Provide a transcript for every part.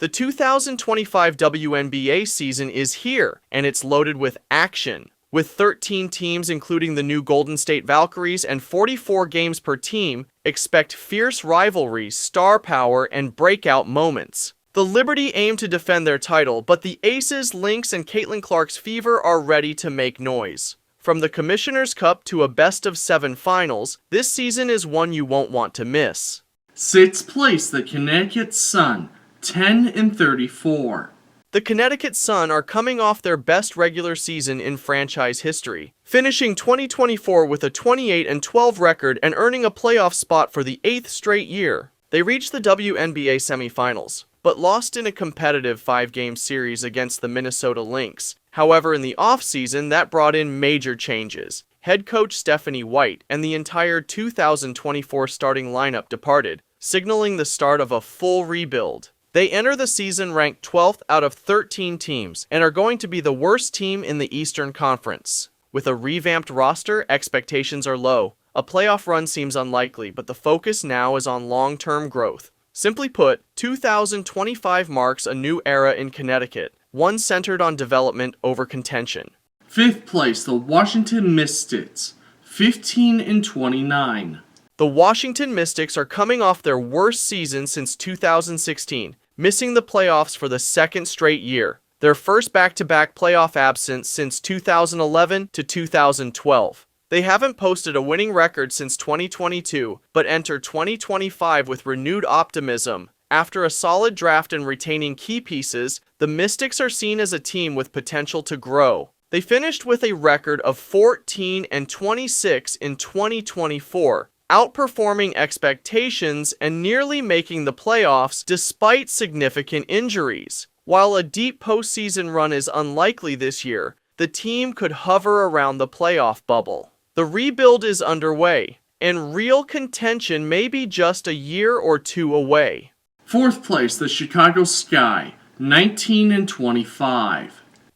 The 2025 WNBA season is here, and it's loaded with action. With 13 teams including the new Golden State Valkyries and 44 games per team, expect fierce rivalries, star power, and breakout moments. The Liberty aim to defend their title, but the Aces, Lynx, and Caitlin Clark's Fever are ready to make noise. From the Commissioner's Cup to a best-of-7 finals, this season is one you won't want to miss. Sixth place, the Connecticut Sun, 10-34. The Connecticut Sun are coming off their best regular season in franchise history, finishing 2024 with a 28-12 record and earning a playoff spot for the 8th straight year. They reached the WNBA semifinals, but lost in a competitive 5-game series against the Minnesota Lynx. However, in the offseason, that brought in major changes. Head coach Stephanie White and the entire 2024 starting lineup departed, signaling the start of a full rebuild. They enter the season ranked 12th out of 13 teams and are going to be the worst team in the Eastern Conference. With a revamped roster, expectations are low. A playoff run seems unlikely, but the focus now is on long-term growth. Simply put, 2025 marks a new era in Connecticut, one centered on development over contention. Fifth place, the Washington Mystics, 15-29. The Washington Mystics are coming off their worst season since 2016, missing the playoffs for the second straight year, their first back-to-back playoff absence since 2011 to 2012. They haven't posted a winning record since 2022, but enter 2025 with renewed optimism. After a solid draft and retaining key pieces, the Mystics are seen as a team with potential to grow. They finished with a record of 14-26 in 2024, outperforming expectations and nearly making the playoffs despite significant injuries. While a deep postseason run is unlikely this year, the team could hover around the playoff bubble. The rebuild is underway, and real contention may be just a year or two away. Fourth place, the Chicago Sky, 19-25.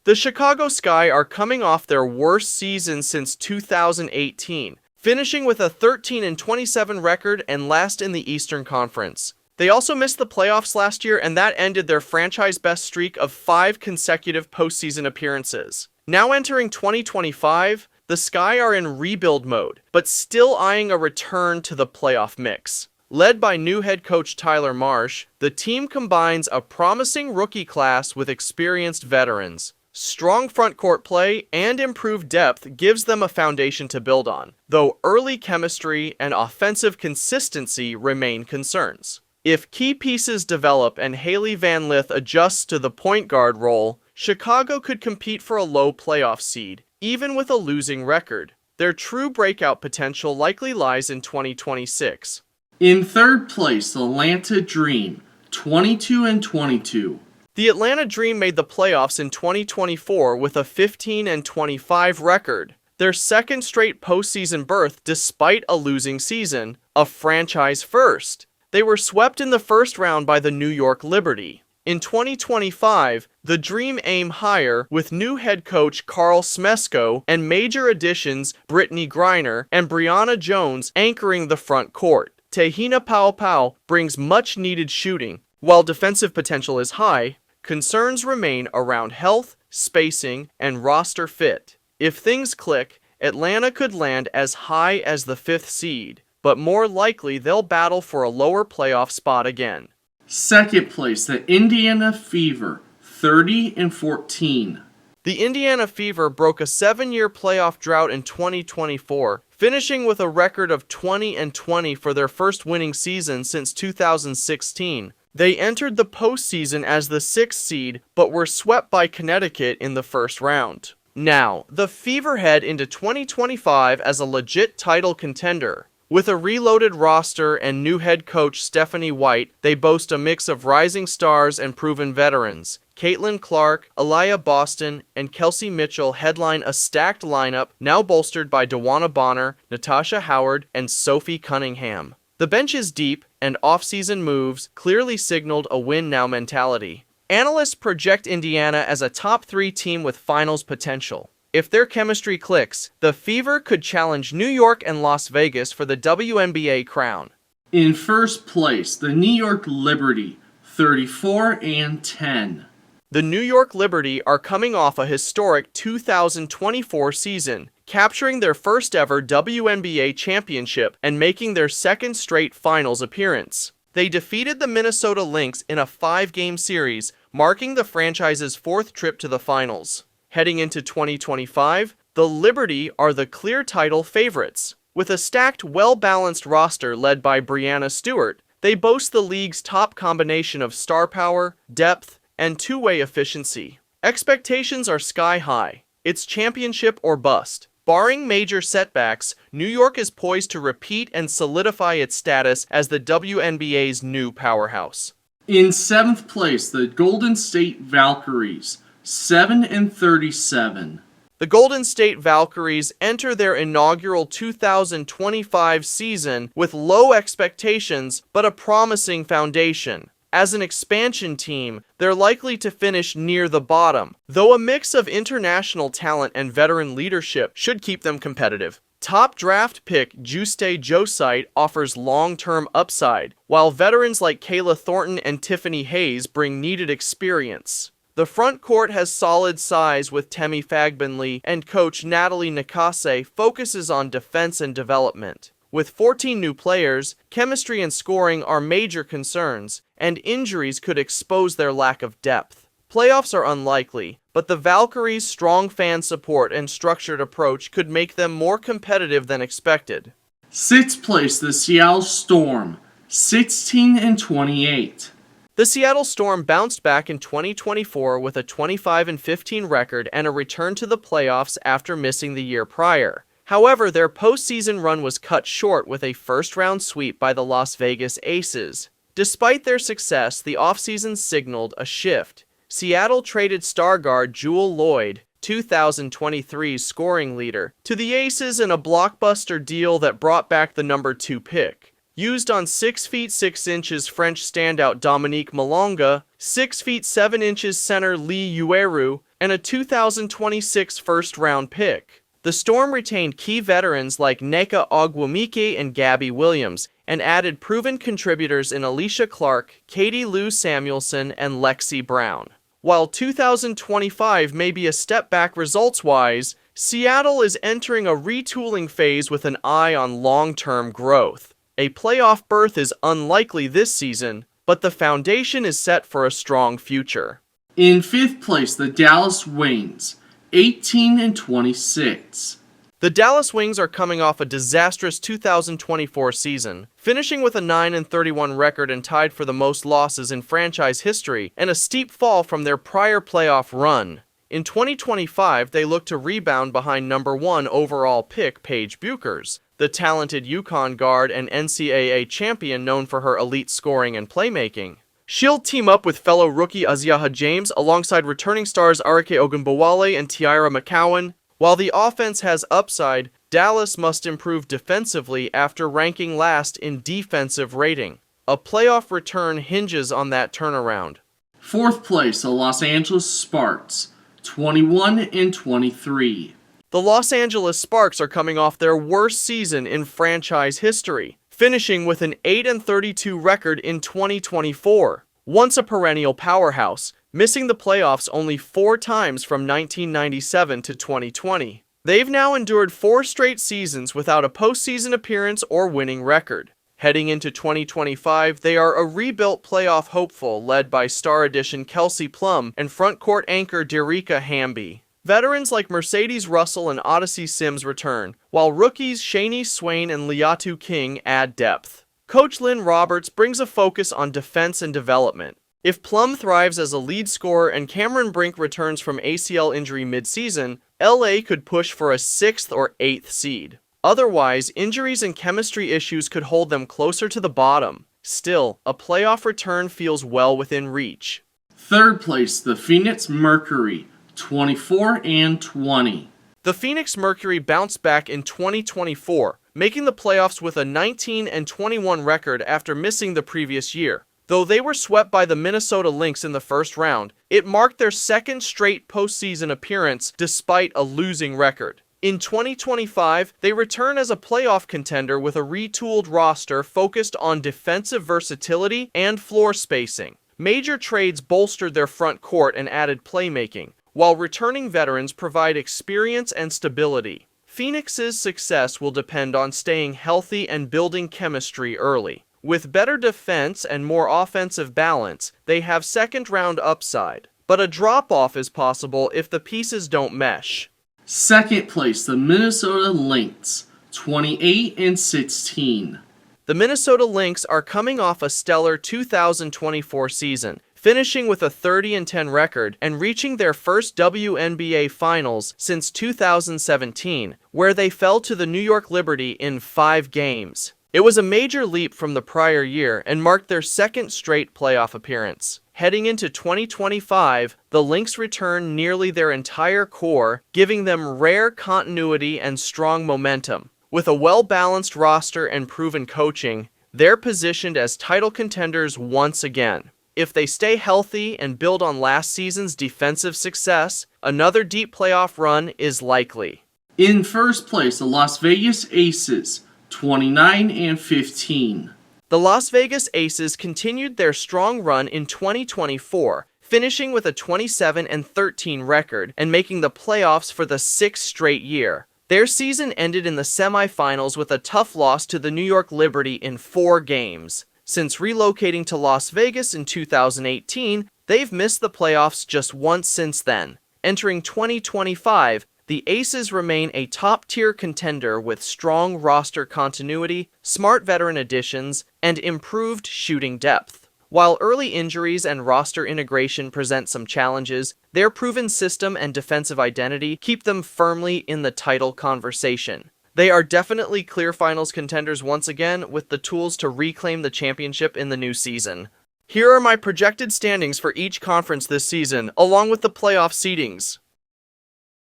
The Chicago Sky are coming off their worst season since 2018, finishing with a 13-27 record and last in the Eastern Conference. They also missed the playoffs last year, and that ended their franchise-best streak of 5 consecutive postseason appearances. Now entering 2025, the Sky are in rebuild mode, but still eyeing a return to the playoff mix. Led by new head coach Tyler Marsh, the team combines a promising rookie class with experienced veterans. Strong frontcourt play and improved depth gives them a foundation to build on, though early chemistry and offensive consistency remain concerns. If key pieces develop and Haley Van Lith adjusts to the point guard role, Chicago could compete for a low playoff seed, even with a losing record. Their true breakout potential likely lies in 2026. In third place, the Atlanta Dream, 22-22. The Atlanta Dream made the playoffs in 2024 with a 15-25 record, their second straight postseason berth despite a losing season, a franchise first. They were swept in the first round by the New York Liberty. In 2025, the Dream aim higher with new head coach Carl Smesko and major additions Brittany Griner and Brianna Jones anchoring the front court. Tehina Paopao brings much-needed shooting. While defensive potential is high, concerns remain around health, spacing, and roster fit. If things click, Atlanta could land as high as the 5th seed, but more likely they'll battle for a lower playoff spot again. Second place, the Indiana Fever, 30-14. The Indiana Fever broke a 7-year playoff drought in 2024, finishing with a record of 20-20 for their first winning season since 2016. They entered the postseason as the 6th seed, but were swept by Connecticut in the first round. Now, the Fever head into 2025 as a legit title contender. With a reloaded roster and new head coach Stephanie White, they boast a mix of rising stars and proven veterans. Caitlin Clark, Aliyah Boston, and Kelsey Mitchell headline a stacked lineup now bolstered by DeWanna Bonner, Natasha Howard, and Sophie Cunningham. The bench is deep, and off-season moves clearly signaled a win-now mentality. Analysts project Indiana as a top 3 team with finals potential. If their chemistry clicks, the Fever could challenge New York and Las Vegas for the WNBA crown. In first place, the New York Liberty, 30 34-10. The New York Liberty are coming off a historic 2024 season, capturing their first ever WNBA championship and making their second straight finals appearance. They defeated the Minnesota Lynx in a 5-game series, marking the franchise's 4th trip to the finals. Heading into 2025, the Liberty are the clear title favorites. With a stacked, well-balanced roster led by Breanna Stewart, they boast the league's top combination of star power, depth, and two-way efficiency. Expectations are sky-high. It's championship or bust. Barring major setbacks, New York is poised to repeat and solidify its status as the WNBA's new powerhouse. In 7th place, the Golden State Valkyries, 7-37. The Golden State Valkyries enter their inaugural 2025 season with low expectations but a promising foundation. As an expansion team, they're likely to finish near the bottom, though a mix of international talent and veteran leadership should keep them competitive. Top draft pick Juste Josite offers long-term upside, while veterans like Kayla Thornton and Tiffany Hayes bring needed experience. The front court has solid size with Temi Fagbenle, and coach Natalie Nakase focuses on defense and development. With 14 new players, chemistry and scoring are major concerns, and injuries could expose their lack of depth. Playoffs are unlikely, but the Valkyries' strong fan support and structured approach could make them more competitive than expected. 6th place, the Seattle Storm, 16-28. The Seattle Storm bounced back in 2024 with a 25-15 record and a return to the playoffs after missing the year prior. However, their postseason run was cut short with a first-round sweep by the Las Vegas Aces. Despite their success, the offseason signaled a shift. Seattle traded star guard Jewel Lloyd, 2023's scoring leader, to the Aces in a blockbuster deal that brought back the number 2 pick. Used on 6 feet 6 inches French standout Dominique Malonga, 6 feet 7 inches center Lee Ueru, and a 2026 first-round pick. The Storm retained key veterans like Nneka Ogwumike and Gabby Williams, and added proven contributors in Alicia Clark, Katie Lou Samuelson, and Lexi Brown. While 2025 may be a step back results-wise, Seattle is entering a retooling phase with an eye on long-term growth. A playoff berth is unlikely this season, but the foundation is set for a strong future. In 5th place, the Dallas Wings, 18-26. The Dallas Wings are coming off a disastrous 2024 season, finishing with a 9-31 record and tied for the most losses in franchise history, and a steep fall from their prior playoff run. In 2025, they look to rebound behind number 1 overall pick Paige Buchers, the talented UConn guard and NCAA champion known for her elite scoring and playmaking. She'll team up with fellow rookie Aziaha James alongside returning stars Arike Ogunbowale and Tiara McCowan. While the offense has upside, Dallas must improve defensively after ranking last in defensive rating. A playoff return hinges on that turnaround. 4th place, the Los Angeles Sparks, 21-23. The Los Angeles Sparks are coming off their worst season in franchise history, finishing with an 8-32 record in 2024. Once a perennial powerhouse, missing the playoffs only 4 times from 1997 to 2020. They've now endured 4 straight seasons without a postseason appearance or winning record. Heading into 2025, they are a rebuilt playoff hopeful led by star addition Kelsey Plum and frontcourt anchor Dereka Hamby. Veterans like Mercedes Russell and Odyssey Sims return, while rookies Shani Swain and Liatu King add depth. Coach Lynn Roberts brings a focus on defense and development. If Plum thrives as a lead scorer and Cameron Brink returns from ACL injury mid-season, LA could push for a 6th or 8th seed. Otherwise, injuries and chemistry issues could hold them closer to the bottom. Still, a playoff return feels well within reach. 3rd place, the Phoenix Mercury, 24-20. The Phoenix Mercury bounced back in 2024, making the playoffs with a 19-21 record after missing the previous year. Though they were swept by the Minnesota Lynx in the first round, it marked their 2nd straight postseason appearance despite a losing record. In 2025, they return as a playoff contender with a retooled roster focused on defensive versatility and floor spacing. Major trades bolstered their front court and added playmaking, while returning veterans provide experience and stability. Phoenix's success will depend on staying healthy and building chemistry early. With better defense and more offensive balance, they have second-round upside. But a drop-off is possible if the pieces don't mesh. Second place, the Minnesota Lynx, 28-16. The Minnesota Lynx are coming off a stellar 2024 season, finishing with a 30-10 record and reaching their first WNBA Finals since 2017, where they fell to the New York Liberty in 5 games. It was a major leap from the prior year and marked their second straight playoff appearance. Heading into 2025, the Lynx return nearly their entire core, giving them rare continuity and strong momentum. With a well-balanced roster and proven coaching, they're positioned as title contenders once again. If they stay healthy and build on last season's defensive success, another deep playoff run is likely. In first place, the Las Vegas Aces, 29-15. The Las Vegas Aces continued their strong run in 2024, finishing with a 27-13 record and making the playoffs for the 6th straight year. Their season ended in the semifinals with a tough loss to the New York Liberty in 4 games. Since relocating to Las Vegas in 2018, they've missed the playoffs just once since then. Entering 2025, the Aces remain a top-tier contender with strong roster continuity, smart veteran additions, and improved shooting depth. While early injuries and roster integration present some challenges, their proven system and defensive identity keep them firmly in the title conversation. They are definitely clear finals contenders once again, with the tools to reclaim the championship in the new season. Here are my projected standings for each conference this season, along with the playoff seedings.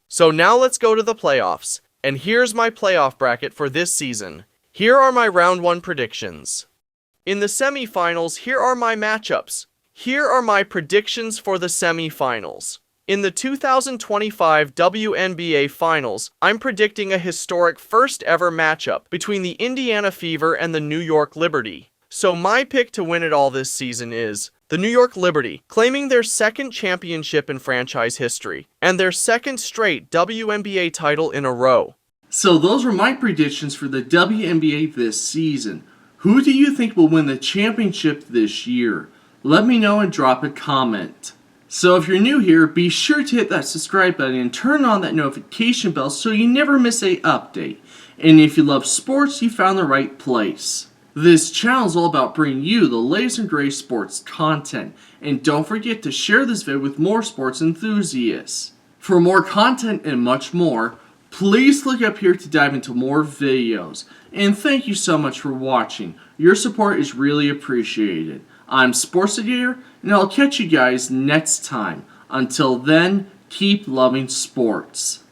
So now let's go to the playoffs, and here's my playoff bracket for this season. Here are my round 1 predictions. In the semifinals, here are my matchups. Here are my predictions for the semifinals. In the 2025 WNBA Finals, I'm predicting a historic first-ever matchup between the Indiana Fever and the New York Liberty. So my pick to win it all this season is the New York Liberty, claiming their 2nd championship in franchise history, and their 2nd straight WNBA title in a row. So those were my predictions for the WNBA this season. Who do you think will win the championship this year? Let me know and drop a comment. So if you're new here, be sure to hit that subscribe button and turn on that notification bell so you never miss an update. And if you love sports, you found the right place. This channel is all about bringing you the latest and greatest sports content. And don't forget to share this video with more sports enthusiasts. For more content and much more, please click up here to dive into more videos. And thank you so much for watching. Your support is really appreciated. I'm Sportsagator, and I'll catch you guys next time. Until then, keep loving sports.